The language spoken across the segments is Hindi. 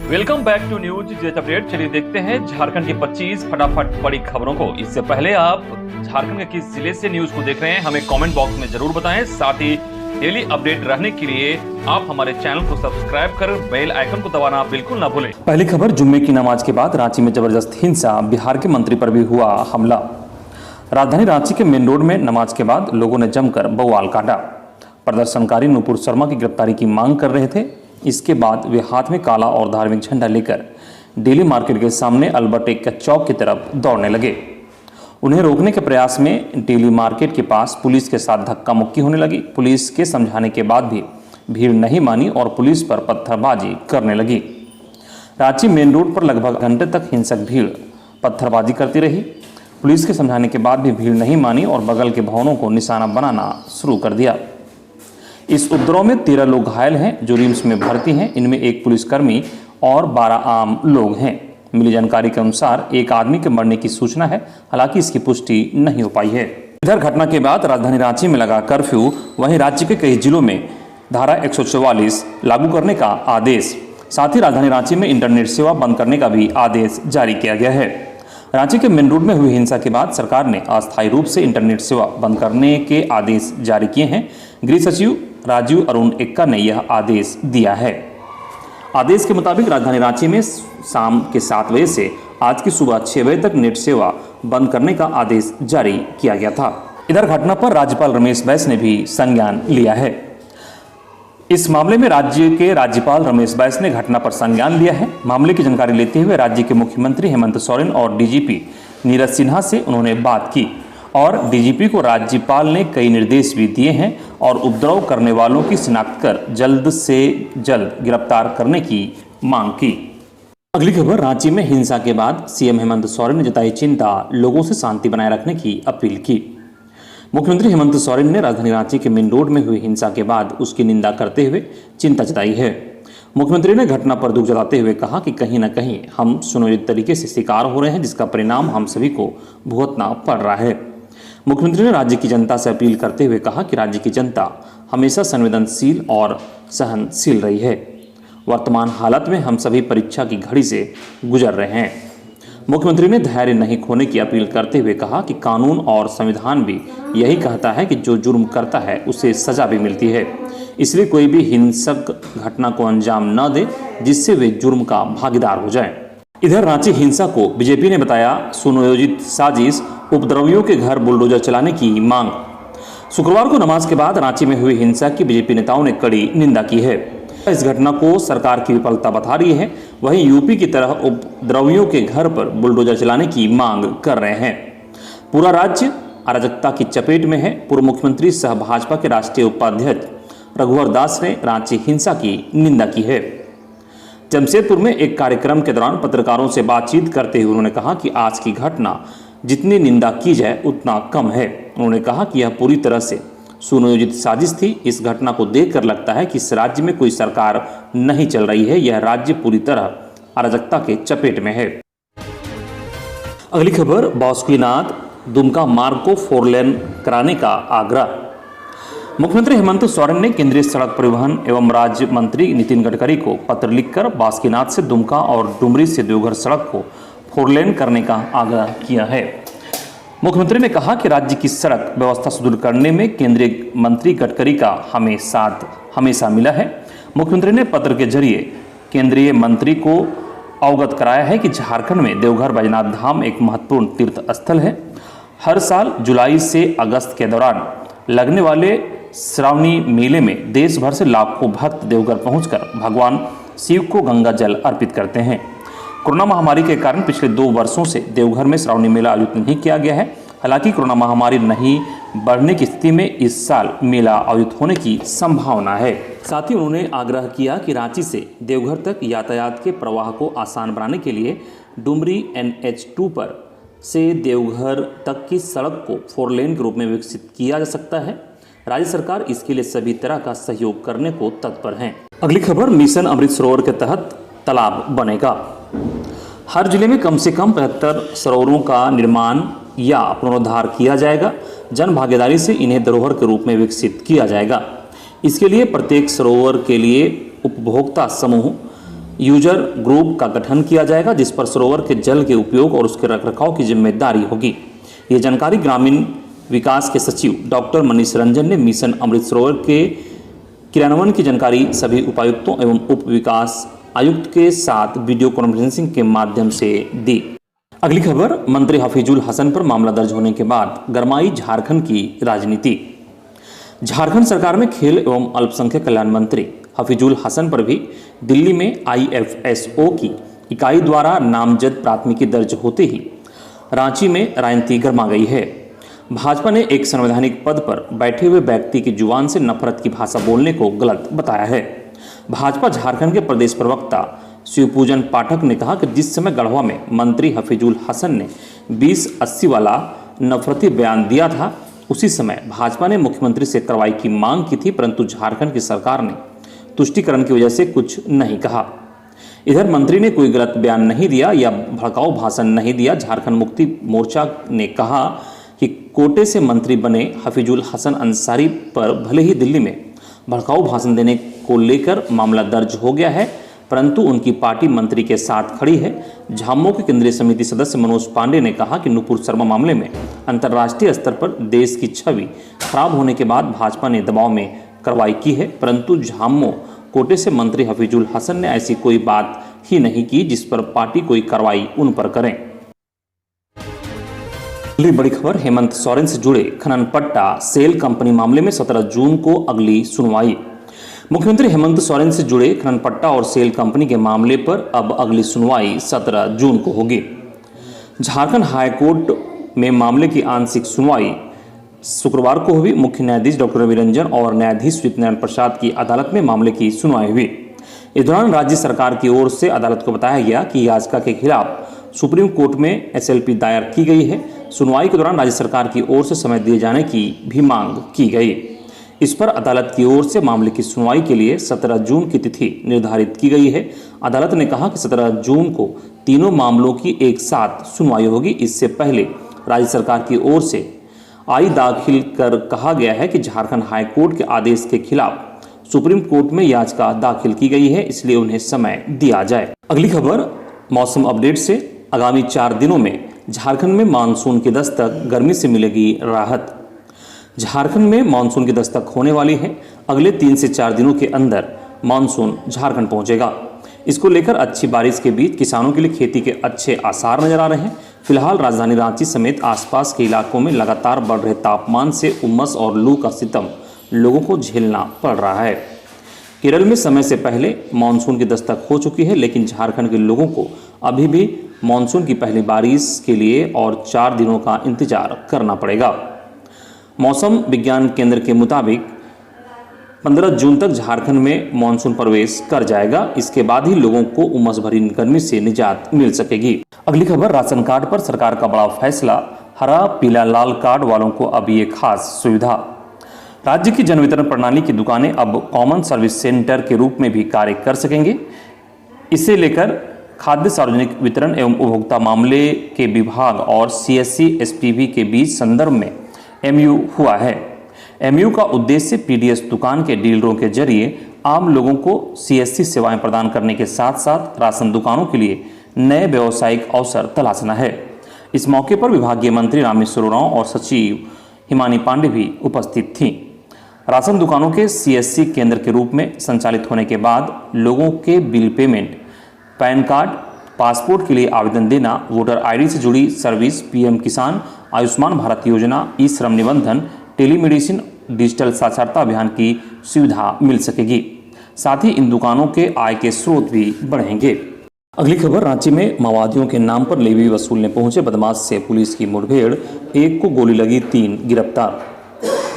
Welcome back to News Jet update. चलिए देखते हैं झारखंड की 25 फटाफट बड़ी खबरों को। इससे पहले आप झारखंड के किस जिले से न्यूज को देख रहे हैं हमें कमेंट बॉक्स में जरूर बताएं। साथ ही डेली अपडेट रहने के लिए आप हमारे चैनल को सब्सक्राइब कर बेल आइकन को दबाना बिल्कुल ना भूलें। पहली खबर, जुम्मे की नमाज के बाद रांची में जबरदस्त हिंसा, बिहार के मंत्री पर भी हुआ हमला। राजधानी रांची के मेन रोड में नमाज के बाद लोगों ने जमकर बवाल काटा। प्रदर्शनकारी नुपुर शर्मा की गिरफ्तारी की मांग कर रहे थे। इसके बाद वे हाथ में काला और धार्मिक झंडा लेकर डेली मार्केट के सामने अल्बर्ट एक्का चौक की तरफ दौड़ने लगे। उन्हें रोकने के प्रयास में डेली मार्केट के पास पुलिस के साथ धक्का मुक्की होने लगी। पुलिस के समझाने के बाद भी भीड़ नहीं मानी और पुलिस पर पत्थरबाजी करने लगी। रांची मेन रोड पर लगभग घंटे तक हिंसक भीड़ पत्थरबाजी करती रही। पुलिस के समझाने के बाद भी भीड़ नहीं मानी और बगल के भवनों को निशाना बनाना शुरू कर दिया। इस उपद्रव में 13 लोग घायल हैं जो रिम्स में भर्ती हैं। इनमें एक पुलिसकर्मी और 12 आम लोग हैं। मिली जानकारी के अनुसार एक आदमी के मरने की सूचना है, हालांकि इसकी पुष्टि नहीं हो पाई है। इधर घटना के बाद राजधानी रांची में लगा कर्फ्यू, वहीं राज्य के कई जिलों में धारा 144 लागू करने का आदेश, साथ ही राजधानी रांची में इंटरनेट सेवा बंद करने का भी आदेश जारी किया गया है। रांची के मेन रोड में हुई हिंसा के बाद सरकार ने अस्थायी रूप से इंटरनेट सेवा बंद करने के आदेश जारी किए हैं। गृह सचिव राजीव अरुण एक्का ने यह आदेश दिया है। आदेश के मुताबिक राजधानी रांची में शाम के 7 बजे से आज की सुबह 6 बजे तक नेट सेवा बंद करने का आदेश जारी किया गया था। इधर घटना पर राज्यपाल रमेश बैस ने भी संज्ञान लिया है। इस मामले में राज्य के राज्यपाल रमेश बैस ने घटना पर संज्ञान लिया है। मामले की जानकारी लेते हुए राज्य के मुख्यमंत्री हेमंत सोरेन और डीजीपी नीरज सिन्हा से उन्होंने बात की और डीजीपी को राज्यपाल ने कई निर्देश भी दिए हैं और उपद्रव करने वालों की शिनाख्त कर जल्द से जल्द गिरफ्तार करने की मांग की। अगली खबर, रांची में हिंसा के बाद सीएम हेमंत सोरेन ने जताई चिंता, लोगों से शांति बनाए रखने की अपील की। मुख्यमंत्री हेमंत सोरेन ने राजधानी रांची के मेन रोड में हुई हिंसा के बाद उसकी निंदा करते हुए चिंता जताई है। मुख्यमंत्री ने घटना पर दुख जताते हुए कहा कि कहीं न कहीं हम सुनियोजित तरीके से शिकार हो रहे हैं, जिसका परिणाम हम सभी को भुगतना पड़ रहा है। मुख्यमंत्री ने राज्य की जनता से अपील करते हुए कहा कि राज्य की जनता हमेशा संवेदनशील और सहनशील रही है। वर्तमान हालत में हम सभी परीक्षा की घड़ी से गुजर रहे हैं। मुख्यमंत्री ने धैर्य नहीं खोने की अपील करते हुए कहा कि कानून और संविधान भी यही कहता है कि जो जुर्म करता है उसे सजा भी मिलती है, इसलिए कोई भी हिंसक घटना को अंजाम न दे जिससे वे जुर्म का भागीदार हो जाएं। इधर रांची हिंसा को बीजेपी ने बताया सुनियोजित साजिश, उपद्रवियों के घर बुलडोजर चलाने की मांग। शुक्रवार को नमाज के बाद रांची में हुई हिंसा की बीजेपी नेताओं ने कड़ी निंदा की है। इस घटना को सरकार की विफलता बता रही है। वहीं यूपी की तरह उपद्रवियों के घर पर बुलडोजर चलाने की मांग कर रहे हैं। पूरा राज्य अराजकता की चपेट में है। पूर्व मुख्यमंत्री सह भाजपा के राष्ट्रीय उपाध्यक्ष रघुवर दास ने रांची हिंसा की निंदा की है। जमशेदपुर में एक कार्यक्रम के दौरान पत्रकारों से बातचीत करते हुए उन्होंने कहा कि आज की घटना जितनी निंदा की जाए उतना कम है। उन्होंने कहा कि यह पूरी तरह से सुनियोजित साजिश थी। इस घटना को देखकर लगता है कि इस राज्य में कोई सरकार नहीं चल रही है। यह राज्य पूरी तरह अराजकता के चपेट में है। अगली खबर, बासुकीनाथ दुमका मार्ग को 4 लेन कराने का आग्रह। मुख्यमंत्री हेमंत सोरेन ने केंद्रीय सड़क परिवहन एवं राज्य मंत्री नितिन गडकरी को पत्र लिखकर बासुकीनाथ से दुमका और डुमरी से देवघर सड़क को 4 लेन करने का आग्रह किया है। मुख्यमंत्री ने कहा कि राज्य की सड़क व्यवस्था सुदृढ़ करने में केंद्रीय मंत्री गडकरी का हमें साथ हमेशा मिला है। मुख्यमंत्री ने पत्र के जरिए केंद्रीय मंत्री को अवगत कराया है कि झारखंड में देवघर बैजनाथ धाम एक महत्वपूर्ण तीर्थ स्थल है। हर साल जुलाई से अगस्त के दौरान लगने वाले श्रावणी मेले में देश भर से लाखों भक्त देवघर पहुंचकर भगवान शिव को गंगा जल अर्पित करते हैं। कोरोना महामारी के कारण पिछले 2 वर्षों से देवघर में श्रावणी मेला आयोजित नहीं किया गया है। हालांकि कोरोना महामारी नहीं बढ़ने की स्थिति में इस साल मेला आयोजित होने की संभावना है। साथ ही उन्होंने आग्रह किया कि रांची से देवघर तक यातायात के प्रवाह को आसान बनाने के लिए डुमरी NH2 पर से देवघर तक की सड़क को 4 लेन के रूप में विकसित किया जा सकता है। राज्य सरकार इसके लिए सभी तरह का सहयोग करने को तत्पर है। अगली खबर, मिशन अमृत सरोवर के तहत तालाब बनेगा। हर जिले में कम से कम 75 सरोवरों का निर्माण या पुनरुद्धार किया जाएगा। जन भागीदारी से इन्हें धरोहर के रूप में विकसित किया जाएगा। इसके लिए प्रत्येक सरोवर के लिए उपभोक्ता समूह यूजर ग्रुप का गठन किया जाएगा, जिस पर सरोवर के जल के उपयोग और उसके रखरखाव की जिम्मेदारी होगी। ये जानकारी ग्रामीण विकास के सचिव डॉक्टर मनीष रंजन ने मिशन अमृत सरोवर के क्रियान्वयन की जानकारी सभी उपायुक्तों एवं उप विकास आयुक्त के साथ वीडियो कॉन्फ्रेंसिंग के माध्यम से दी। अगली खबर, मंत्री हफीजुल हसन पर मामला दर्ज होने के बाद गरमाई झारखंड की राजनीति। झारखंड सरकार में खेल एवं अल्पसंख्यक कल्याण मंत्री हफीजुल हसन पर भी दिल्ली में IFSO की इकाई द्वारा नामजद प्राथमिकी दर्ज होते ही रांची में राजनीति गरमा गई है। भाजपा ने एक संवैधानिक पद पर बैठे हुए व्यक्ति की जुबान से नफरत की भाषा बोलने को गलत बताया है। भाजपा झारखंड के प्रदेश प्रवक्ता शिवपूजन पाठक ने कहा कि जिस समय गढ़वा में मंत्री हफीजुल हसन ने 2080 वाला नफरती बयान दिया था, उसी समय भाजपा ने मुख्यमंत्री से कार्रवाई की मांग की थी, परंतु झारखंड की सरकार ने तुष्टिकरण की वजह से कुछ नहीं कहा। इधर मंत्री ने कोई गलत बयान नहीं दिया या भड़काऊ भाषण नहीं दिया। झारखंड मुक्ति मोर्चा ने कहा कि कोटे से मंत्री बने हफीजुल हसन अंसारी पर भले ही दिल्ली में भड़काऊ भाषण देने को लेकर मामला दर्ज हो गया है, परंतु उनकी पार्टी मंत्री के साथ खड़ी है। झामुमो के केंद्रीय समिति सदस्य मनोज पांडे ने कहा कि नुपुर शर्मा मामले में अंतर्राष्ट्रीय स्तर पर देश की छवि खराब होने के बाद भाजपा ने दबाव में कार्रवाई की है, परंतु झामुमो कोटे से मंत्री हफीजुल हसन ने ऐसी कोई बात ही नहीं की जिस पर पार्टी कोई कार्रवाई उन पर करे। अगली बड़ी खबर, हेमंत सोरेन से जुड़े खनन पट्टा सेल कंपनी मामले में 17 जून को अगली सुनवाई। मुख्यमंत्री हेमंत सोरेन से जुड़े खनन पट्टा और सेल कंपनी के मामले पर अब अगली सुनवाई 17 जून को होगी। झारखंड हाईकोर्ट में मामले की आंशिक सुनवाई शुक्रवार को हुई। मुख्य न्यायाधीश डॉक्टर रवि रंजन और न्यायाधीश सत्यनारायण प्रसाद की अदालत में मामले की सुनवाई हुई। इस दौरान राज्य सरकार की ओर से अदालत को बताया गया कि याचिका के खिलाफ सुप्रीम कोर्ट में SLP दायर की गई है। सुनवाई के दौरान राज्य सरकार की ओर से समय दिए जाने की भी मांग की गई। इस पर अदालत की ओर से मामले की सुनवाई के लिए 17 जून की तिथि निर्धारित की गई है। अदालत ने कहा कि 17 जून को तीनों मामलों की एक साथ सुनवाई होगी। इससे पहले राज्य सरकार की ओर से दाखिल कर कहा गया है कि झारखंड हाईकोर्ट के आदेश के खिलाफ सुप्रीम कोर्ट में याचिका दाखिल की गई है, इसलिए उन्हें समय दिया जाए। अगली खबर, मौसम अपडेट से। आगामी 4 दिनों में झारखंड में मानसून की दस्तक, गर्मी से मिलेगी राहत। झारखंड में मानसून की दस्तक होने वाली है। अगले 3 से 4 दिनों के अंदर मानसून झारखंड पहुंचेगा। इसको लेकर अच्छी बारिश के बीच किसानों के लिए खेती के अच्छे आसार नजर आ रहे हैं। फिलहाल राजधानी रांची समेत आसपास के इलाकों में लगातार बढ़ रहे तापमान से उमस और लू का सितम लोगों को झेलना पड़ रहा है। केरल में समय से पहले मानसून की दस्तक हो चुकी है, लेकिन झारखंड के लोगों को अभी भी मानसून की पहली बारिश के लिए और 4 दिनों का इंतजार करना पड़ेगा। मौसम विज्ञान केंद्र के मुताबिक 15 जून तक झारखंड में मानसून प्रवेश कर जाएगा। इसके बाद ही लोगों को उमस भरी गर्मी से निजात मिल सकेगी। अगली खबर, राशन कार्ड पर सरकार का बड़ा फैसला। हरा पीला लाल कार्ड वालों को अब ये खास सुविधा। राज्य की जन वितरण प्रणाली की दुकानें अब कॉमन सर्विस सेंटर के रूप में भी कार्य कर सकेंगे। इसे लेकर खाद्य सार्वजनिक वितरण एवं उपभोक्ता मामले के विभाग और CSC SPV के बीच संदर्भ में MU हुआ है। MU का उद्देश्य PDS दुकान के डीलरों के जरिए आम लोगों को CSC सेवाएं प्रदान करने के साथ साथ राशन दुकानों के लिए नए व्यावसायिक अवसर तलाशना है। इस मौके पर विभागीय मंत्री रामेश्वर उरांव और सचिव हिमानी पांडे भी उपस्थित थीं। राशन दुकानों के CSC केंद्र के रूप में संचालित होने के बाद लोगों के bill payment, pan card, passport के लिए आवेदन देना, वोटर ID से जुड़ी सर्विस, PM किसान, आयुष्मान भारत योजना, ई-श्रम निबंधन, टेलीमेडिसिन, डिजिटल साक्षरता अभियान की सुविधा मिल सकेगी। साथ ही इन दुकानों के आय के स्रोत भी बढ़ेंगे। अगली खबर, रांची में माओवादियों के नाम पर लेवी वसूलने पहुंचे बदमाश से पुलिस की मुठभेड़, 1 को गोली लगी, 3 गिरफ्तार।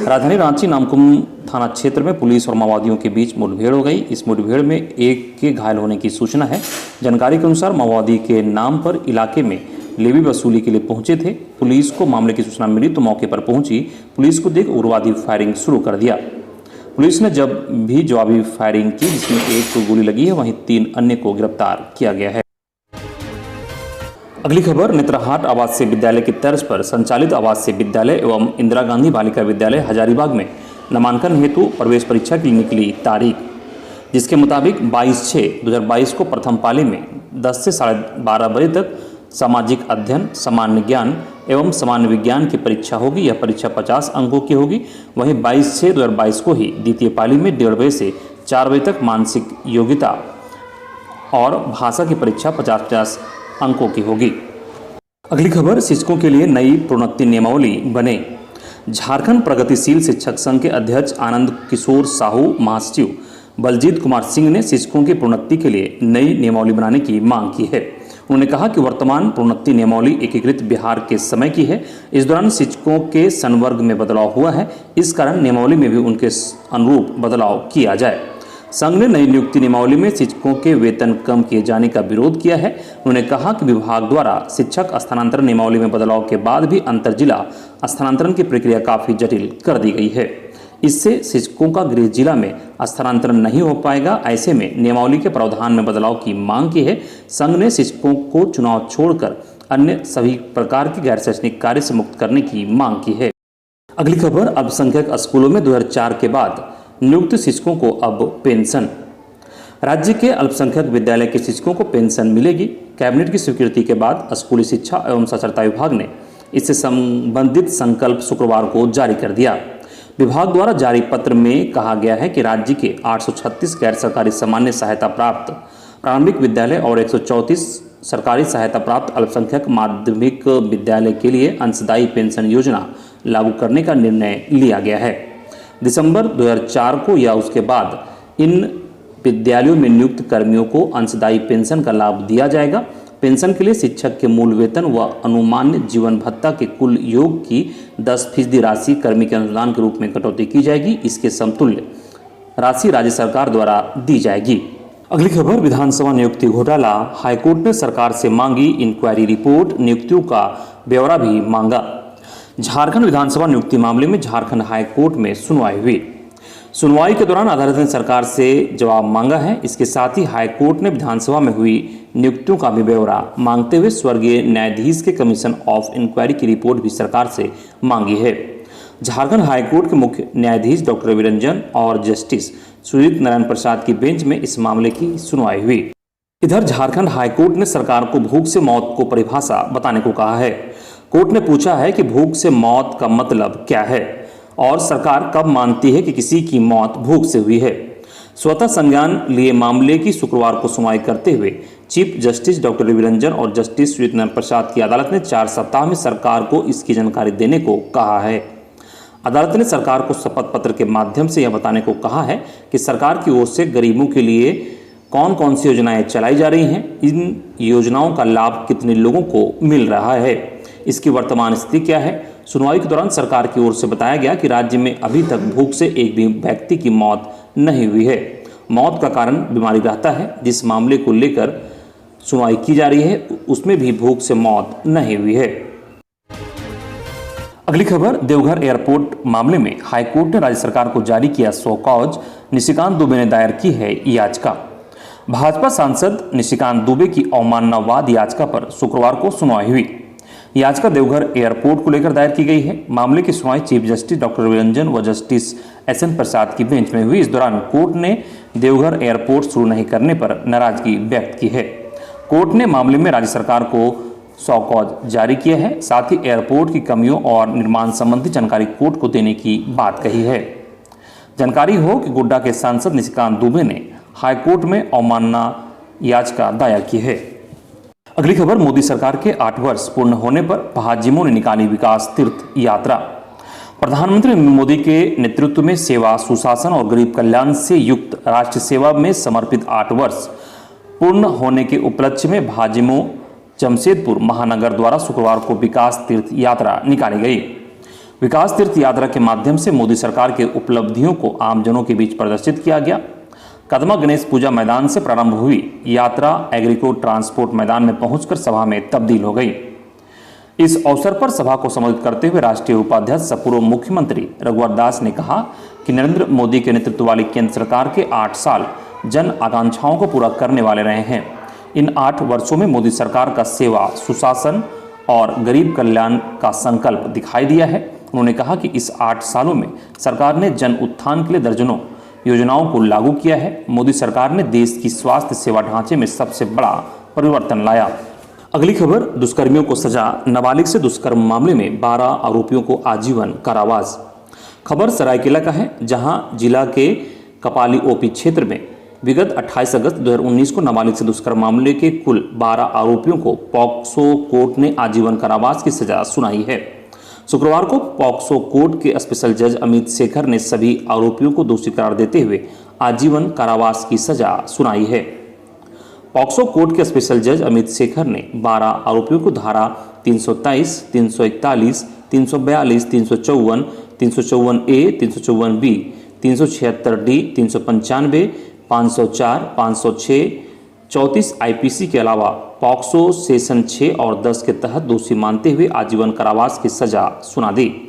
राजधानी रांची नामकुम थाना क्षेत्र में पुलिस और माओवादियों के बीच मुठभेड़ हो गई। इस मुठभेड़ में 1 के घायल होने की सूचना है। जानकारी के अनुसार माओवादी के नाम पर इलाके में लेवी वसूली के लिए पहुंचे थे। पुलिस को मामले की सूचना मिली तो मौके पर पहुंची पुलिस को देख उग्रवादी फायरिंग शुरू कर दिया। पुलिस ने जब भी जवाबी फायरिंग की, जिसमें 1 को गोली लगी है, वहीं 3 अन्य को गिरफ्तार किया गया है। अगली खबर, नेतरहाट आवासीय विद्यालय की तर्ज पर संचालित आवासीय विद्यालय एवं इंदिरा गांधी बालिका विद्यालय हजारीबाग में नामांकन हेतु प्रवेश परीक्षा के लिए निकली तारीख। जिसके मुताबिक 22/6/2022 को प्रथम पाली में 10 से 12:30 बजे तक सामाजिक अध्ययन, सामान्य ज्ञान एवं सामान्य विज्ञान की परीक्षा होगी। यह परीक्षा 50 अंकों की होगी। वहीं 22/6/2022 को ही द्वितीय पाली में 1:30 बजे से 4 बजे तक मानसिक योग्यता और भाषा की परीक्षा 50-50 अंकों की होगी। अगली खबर, शिक्षकों के लिए नई प्रोन्नति नियमावली बने। झारखंड प्रगतिशील शिक्षक संघ के अध्यक्ष आनंद किशोर साहू, महासचिव बलजीत कुमार सिंह ने शिक्षकों की प्रोन्नति के लिए नई नियमावली बनाने की मांग की है। उन्होंने कहा कि वर्तमान प्रोन्नति नियमावली एकीकृत बिहार के समय की है। इस दौरान शिक्षकों के संवर्ग में बदलाव हुआ है, इस कारण नियमावली में भी उनके अनुरूप बदलाव किया जाए। संघ ने नई नियुक्ति नियमावली में शिक्षकों के वेतन कम किए जाने का विरोध किया है। उन्होंने कहा कि विभाग द्वारा शिक्षक स्थानांतरण नियमावली में बदलाव के बाद भी अंतर जिला स्थानांतरण की प्रक्रिया काफी जटिल कर दी गई है। इससे शिक्षकों का गृह जिला में स्थानांतरण नहीं हो पाएगा। ऐसे में नियमावली के प्रावधान में बदलाव की मांग की है। संघ ने शिक्षकों को चुनाव छोड़कर अन्य सभी प्रकार के गैर शैक्षणिक कार्य से मुक्त करने की मांग की है। अगली खबर, अल्पसंख्यक स्कूलों में 2004 के बाद नियुक्त शिक्षकों को अब पेंशन। राज्य के अल्पसंख्यक विद्यालय के शिक्षकों को पेंशन मिलेगी। कैबिनेट की स्वीकृति के बाद स्कूली शिक्षा एवं साक्षरता विभाग ने इससे संबंधित संकल्प शुक्रवार को जारी कर दिया। विभाग द्वारा जारी पत्र में कहा गया है कि राज्य के 836 गैर सरकारी सामान्य सहायता प्राप्त प्रारंभिक विद्यालय और 134 सरकारी सहायता प्राप्त अल्पसंख्यक माध्यमिक विद्यालय के लिए अंशदायी पेंशन योजना लागू करने का निर्णय लिया गया है। दिसंबर 2004 को या उसके बाद इन विद्यालयों में नियुक्त कर्मियों को अंशदायी पेंशन का लाभ दिया जाएगा। पेंशन के लिए शिक्षक के मूल वेतन व अनुमान्य जीवन भत्ता के कुल योग की 10% राशि कर्मी के अनुदान के रूप में कटौती की जाएगी। इसके समतुल्य राशि राज्य सरकार द्वारा दी जाएगी। अगली खबर, विधानसभा नियुक्ति घोटाला। हाईकोर्ट ने सरकार से मांगी इंक्वायरी रिपोर्ट, नियुक्तियों का ब्यौरा भी मांगा। झारखंड विधानसभा नियुक्ति मामले में झारखंड हाईकोर्ट में सुनवाई हुई। सुनवाई के दौरान अदालत ने सरकार से जवाब मांगा है। इसके साथ ही हाईकोर्ट ने विधानसभा में हुई नियुक्तियों का भी ब्यौरा मांगते हुए स्वर्गीय न्यायाधीश के कमीशन ऑफ इंक्वायरी की रिपोर्ट भी सरकार से मांगी है। झारखंड हाईकोर्ट के मुख्य न्यायाधीश डॉक्टर रवि रंजन और जस्टिस सुजीत नारायण प्रसाद की बेंच में इस मामले की सुनवाई हुई। इधर झारखंड हाईकोर्ट ने सरकार को भूख से मौत को परिभाषा बताने को कहा है। कोर्ट ने पूछा है कि भूख से मौत का मतलब क्या है और सरकार कब मानती है कि किसी की मौत भूख से हुई है। स्वतः संज्ञान लिए मामले की शुक्रवार को सुनवाई करते हुए chief justice doctor Ravi Ranjan और जस्टिस सुजीत नारायण प्रसाद की अदालत ने 4 सप्ताह में सरकार को इसकी जानकारी देने को कहा है। अदालत ने सरकार को शपथ पत्र के माध्यम से यह बताने को कहा है कि सरकार की ओर से गरीबों के लिए कौन कौन सी योजनाएं चलाई जा रही हैं, इन योजनाओं का लाभ कितने लोगों को मिल रहा है, इसकी वर्तमान स्थिति क्या है। सुनवाई के दौरान सरकार की ओर से बताया गया कि राज्य में अभी तक भूख से एक भी व्यक्ति की मौत नहीं हुई है। मौत का कारण बीमारी रहता है। जिस मामले को लेकर सुनवाई की जा रही है उसमें भी भूख से मौत नहीं हुई है। अगली खबर, देवघर एयरपोर्ट मामले में हाईकोर्ट ने राज्य सरकार को जारी किया सो कॉज। निशिकांत दुबे ने दायर की है याचिका। भाजपा सांसद निशिकांत दुबे की अवमाननावाद याचिका पर शुक्रवार को सुनवाई हुई। याचिका देवघर एयरपोर्ट को लेकर दायर की गई है। मामले की सुनवाई chief justice doctor Ravi Ranjan व जस्टिस एसएन प्रसाद की बेंच में हुई। इस दौरान कोर्ट ने देवघर एयरपोर्ट शुरू नहीं करने पर नाराजगी व्यक्त की है। कोर्ट ने मामले में राज्य सरकार को सो कॉज जारी किया है। साथ ही एयरपोर्ट की कमियों और निर्माण संबंधी जानकारी कोर्ट को देने की बात कही है। जानकारी हो कि गोड्डा के सांसद निशिकांत दुबे ने हाईकोर्ट में अवमानना याचिका दायर की है। अगली खबर, मोदी सरकार के 8 वर्ष पूर्ण होने पर भाजयुमो ने निकाली विकास तीर्थ यात्रा। प्रधानमंत्री नरेंद्र मोदी के नेतृत्व में सेवा, सुशासन और गरीब कल्याण से युक्त राष्ट्र सेवा में समर्पित 8 वर्ष पूर्ण होने के उपलक्ष्य में भाजयुमो जमशेदपुर महानगर द्वारा शुक्रवार को विकास तीर्थ यात्रा निकाली गई। विकास तीर्थ यात्रा के माध्यम से मोदी सरकार के उपलब्धियों को आमजनों के बीच प्रदर्शित किया गया। कदमा गणेश पूजा मैदान से प्रारंभ हुई यात्रा एग्रीको ट्रांसपोर्ट मैदान में पहुंचकर सभा में तब्दील हो गई। इस अवसर पर सभा को संबोधित करते हुए राष्ट्रीय उपाध्यक्ष पूर्व मुख्यमंत्री रघुवर दास ने कहा कि नरेंद्र मोदी के नेतृत्व वाली केंद्र सरकार के 8 साल जन आकांक्षाओं को पूरा करने वाले रहे हैं। इन 8 वर्षों में मोदी सरकार का सेवा, सुशासन और गरीब कल्याण का संकल्प दिखाई दिया है। उन्होंने कहा कि इस 8 सालों में सरकार ने जन उत्थान के लिए दर्जनों योजनाओं को लागू किया है। मोदी सरकार ने देश की स्वास्थ्य सेवा ढांचे में सबसे बड़ा परिवर्तन लाया। अगली खबर, दुष्कर्मियों को सजा, नाबालिग से दुष्कर्म मामले में 12 आरोपियों को आजीवन कारावास। खबर सरायकेला का है, जहां जिला के कपाली ओपी क्षेत्र में विगत 28 अगस्त 2019 को नाबालिग से दुष्कर्म मामले के कुल 12 आरोपियों को पॉक्सो कोर्ट ने आजीवन कारावास की सजा सुनाई है। शुक्रवार को पॉक्सो कोर्ट के स्पेशल जज अमित शेखर ने सभी आरोपियों को दोषी करार देते हुए आजीवन कारावास की सजा सुनाई है। पॉक्सो कोर्ट के स्पेशल जज अमित शेखर ने 12 आरोपियों को धारा 323, 341, 342, 354, 354A, 354B, 376D, 395, 504, 506, 34 IPC के अलावा पॉक्सो सेशन 6 और 10 के तहत दोषी मानते हुए आजीवन कारावास की सजा सुना दी।